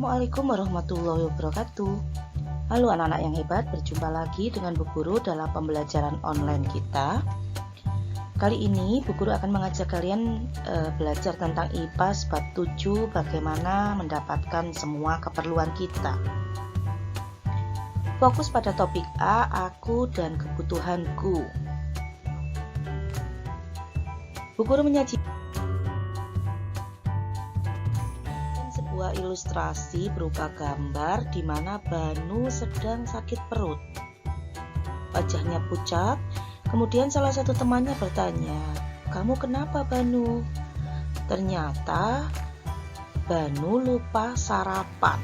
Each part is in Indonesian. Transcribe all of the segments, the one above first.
Assalamualaikum warahmatullahi wabarakatuh. Halo anak-anak yang hebat, berjumpa lagi dengan Bu Guru dalam pembelajaran online kita. Kali ini Bu Guru akan mengajak kalian belajar tentang IPA bab 7, bagaimana mendapatkan semua keperluan kita. Fokus pada topik A, aku dan kebutuhanku. Bu Guru menyajikan sebuah ilustrasi berupa gambar di mana Banu sedang sakit perut. Wajahnya pucat. Kemudian salah satu temannya bertanya, "Kamu kenapa, Banu?" Ternyata Banu lupa sarapan.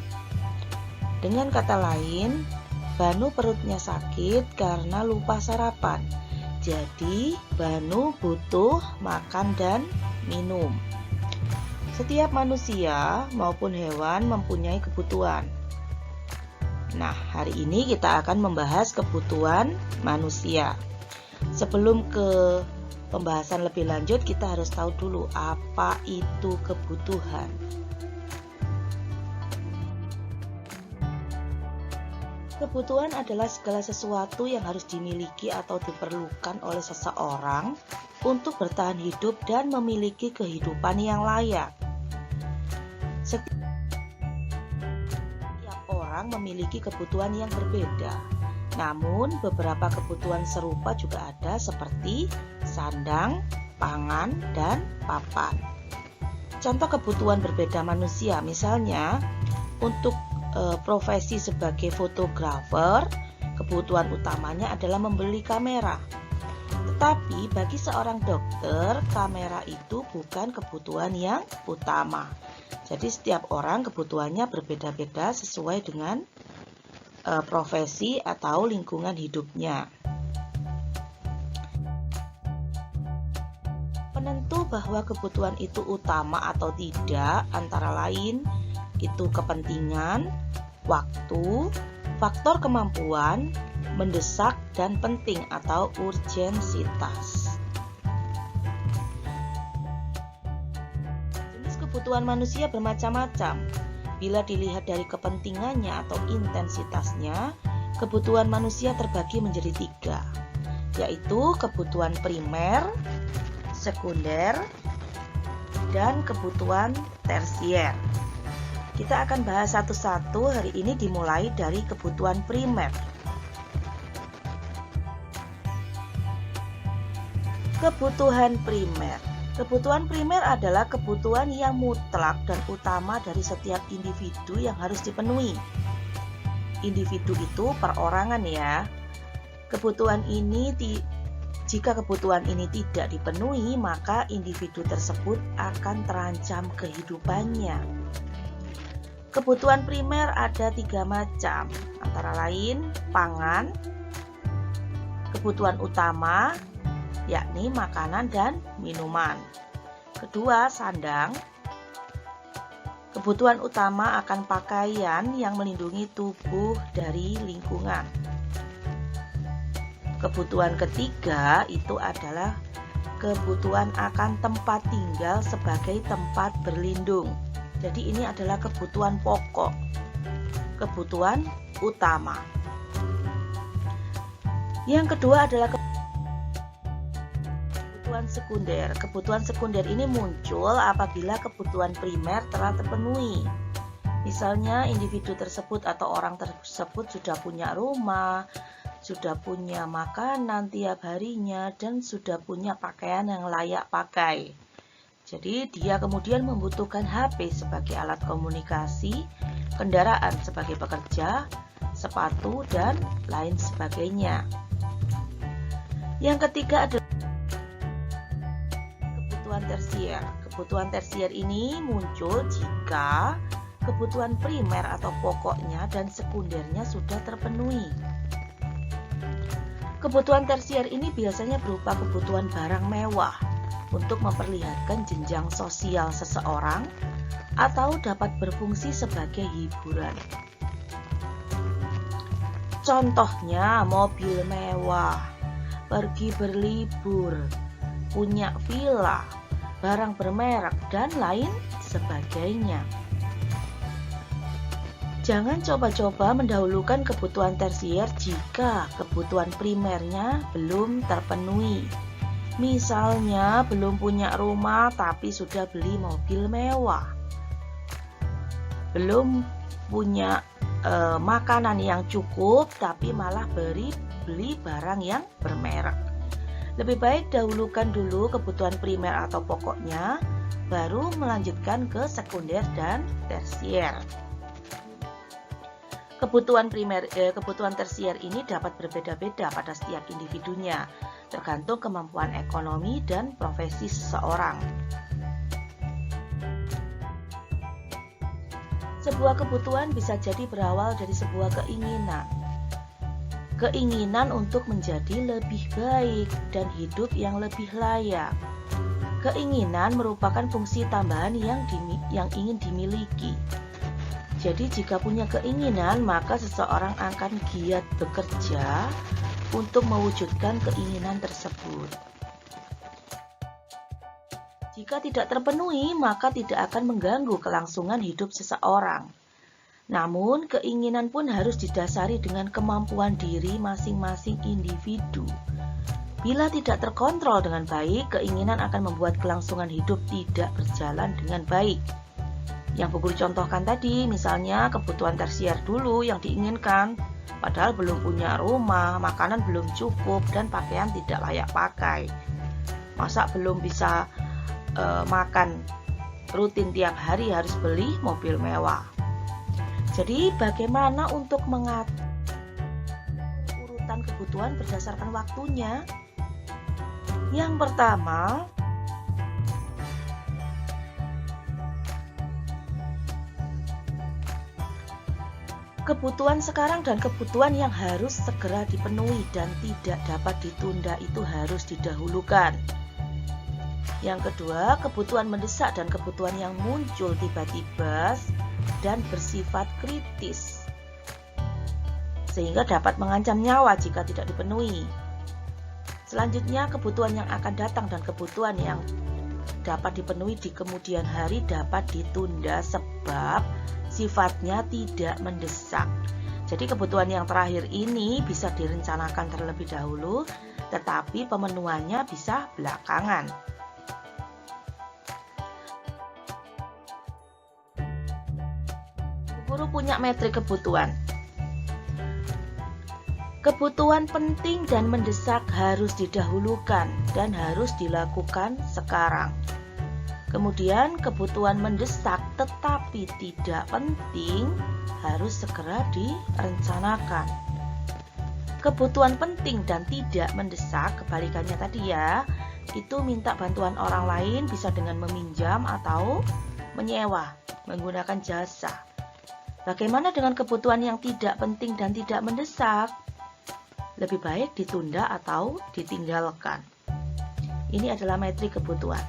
Dengan kata lain, Banu perutnya sakit karena lupa sarapan. Jadi, Banu butuh makan dan minum. Setiap manusia maupun hewan mempunyai kebutuhan. Nah, hari ini kita akan membahas kebutuhan manusia. Sebelum ke pembahasan lebih lanjut, kita harus tahu dulu apa itu kebutuhan. Kebutuhan adalah segala sesuatu yang harus dimiliki atau diperlukan oleh seseorang untuk bertahan hidup dan memiliki kehidupan yang layak. Setiap orang memiliki kebutuhan yang berbeda. Namun, beberapa kebutuhan serupa juga ada seperti sandang, pangan, dan papan. Contoh kebutuhan berbeda manusia, misalnya untuk profesi sebagai fotografer, kebutuhan utamanya adalah membeli kamera. Tetapi bagi seorang dokter, kamera itu bukan kebutuhan yang utama. Jadi setiap orang kebutuhannya berbeda-beda sesuai dengan profesi atau lingkungan hidupnya. Penentu bahwa kebutuhan itu utama atau tidak antara lain itu kepentingan, waktu, faktor kemampuan, mendesak, dan penting atau urgensitas. Jenis kebutuhan manusia bermacam-macam. Bila dilihat dari kepentingannya atau intensitasnya, kebutuhan manusia terbagi menjadi 3, yaitu kebutuhan primer, sekunder, dan kebutuhan tersier. Kita akan bahas satu-satu hari ini, dimulai dari kebutuhan primer. Kebutuhan primer. Kebutuhan primer adalah kebutuhan yang mutlak dan utama dari setiap individu yang harus dipenuhi. Individu itu perorangan ya. Jika kebutuhan ini tidak dipenuhi, maka individu tersebut akan terancam kehidupannya. Kebutuhan primer ada 3 macam, antara lain pangan, kebutuhan utama, yakni makanan dan minuman. Kedua, sandang. Kebutuhan utama akan pakaian yang melindungi tubuh dari lingkungan. Kebutuhan ketiga itu adalah kebutuhan akan tempat tinggal sebagai tempat berlindung. Jadi ini adalah kebutuhan pokok, kebutuhan utama. Yang kedua adalah kebutuhan sekunder. Kebutuhan sekunder ini muncul apabila kebutuhan primer telah terpenuhi. Misalnya individu tersebut atau orang tersebut sudah punya rumah, sudah punya makanan tiap harinya, dan sudah punya pakaian yang layak pakai. Jadi dia kemudian membutuhkan HP sebagai alat komunikasi, kendaraan sebagai pekerja, sepatu, dan lain sebagainya. Yang ketiga adalah kebutuhan tersier. Kebutuhan tersier ini muncul jika kebutuhan primer atau pokoknya dan sekundernya sudah terpenuhi. Kebutuhan tersier ini biasanya berupa kebutuhan barang mewah untuk memperlihatkan jenjang sosial seseorang atau dapat berfungsi sebagai hiburan. Contohnya mobil mewah, pergi berlibur, punya villa, barang bermerek, dan lain sebagainya. Jangan coba-coba mendahulukan kebutuhan tersier jika kebutuhan primernya belum terpenuhi. Misalnya belum punya rumah tapi sudah beli mobil mewah. Belum punya makanan yang cukup tapi malah beli barang yang bermerek. Lebih baik dahulukan dulu kebutuhan primer atau pokoknya, baru melanjutkan ke sekunder dan tersier. Kebutuhan tersier ini dapat berbeda-beda pada setiap individunya, tergantung kemampuan ekonomi dan profesi seseorang. Sebuah kebutuhan bisa jadi berawal dari sebuah keinginan untuk menjadi lebih baik dan hidup yang lebih layak. Keinginan merupakan fungsi tambahan yang ingin dimiliki. Jadi jika punya keinginan, maka seseorang akan giat bekerja untuk mewujudkan keinginan tersebut. Jika tidak terpenuhi, maka tidak akan mengganggu kelangsungan hidup seseorang. Namun, keinginan pun harus didasari dengan kemampuan diri masing-masing individu. Bila tidak terkontrol dengan baik, keinginan akan membuat kelangsungan hidup tidak berjalan dengan baik. Yang Bu Guru contohkan tadi, misalnya kebutuhan tersier dulu yang diinginkan, padahal belum punya rumah, makanan belum cukup, dan pakaian tidak layak pakai. Masa belum bisa makan rutin tiap hari harus beli mobil mewah. Jadi bagaimana untuk mengatur urutan kebutuhan berdasarkan waktunya? Yang pertama, kebutuhan sekarang dan kebutuhan yang harus segera dipenuhi dan tidak dapat ditunda itu harus didahulukan. Yang kedua, kebutuhan mendesak dan kebutuhan yang muncul tiba-tiba dan bersifat kritis, sehingga dapat mengancam nyawa jika tidak dipenuhi. Selanjutnya, kebutuhan yang akan datang dan kebutuhan yang dapat dipenuhi di kemudian hari dapat ditunda sebab sifatnya tidak mendesak. Jadi kebutuhan yang terakhir ini bisa direncanakan terlebih dahulu, tetapi pemenuhannya bisa belakangan. Guru punya metrik kebutuhan. Kebutuhan penting dan mendesak harus didahulukan dan harus dilakukan sekarang. Kemudian kebutuhan mendesak tetapi tidak penting harus segera direncanakan. Kebutuhan penting dan tidak mendesak, kebalikannya tadi ya, itu minta bantuan orang lain bisa dengan meminjam atau menyewa, menggunakan jasa. Bagaimana dengan kebutuhan yang tidak penting dan tidak mendesak? Lebih baik ditunda atau ditinggalkan. Ini adalah metrik kebutuhan.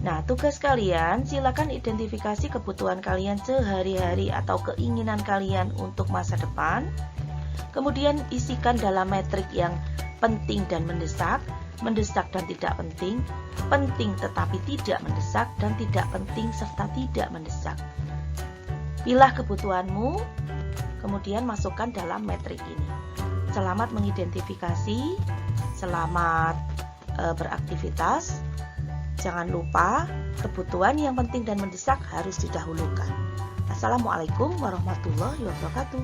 Nah, tugas kalian, silakan identifikasi kebutuhan kalian sehari-hari atau keinginan kalian untuk masa depan. Kemudian isikan dalam metrik yang penting dan mendesak dan tidak penting, penting tetapi tidak mendesak, dan tidak penting serta tidak mendesak. Pilah kebutuhanmu, kemudian masukkan dalam metrik ini. Selamat mengidentifikasi, selamat beraktivitas. Jangan lupa, kebutuhan yang penting dan mendesak harus didahulukan. Assalamualaikum warahmatullahi wabarakatuh.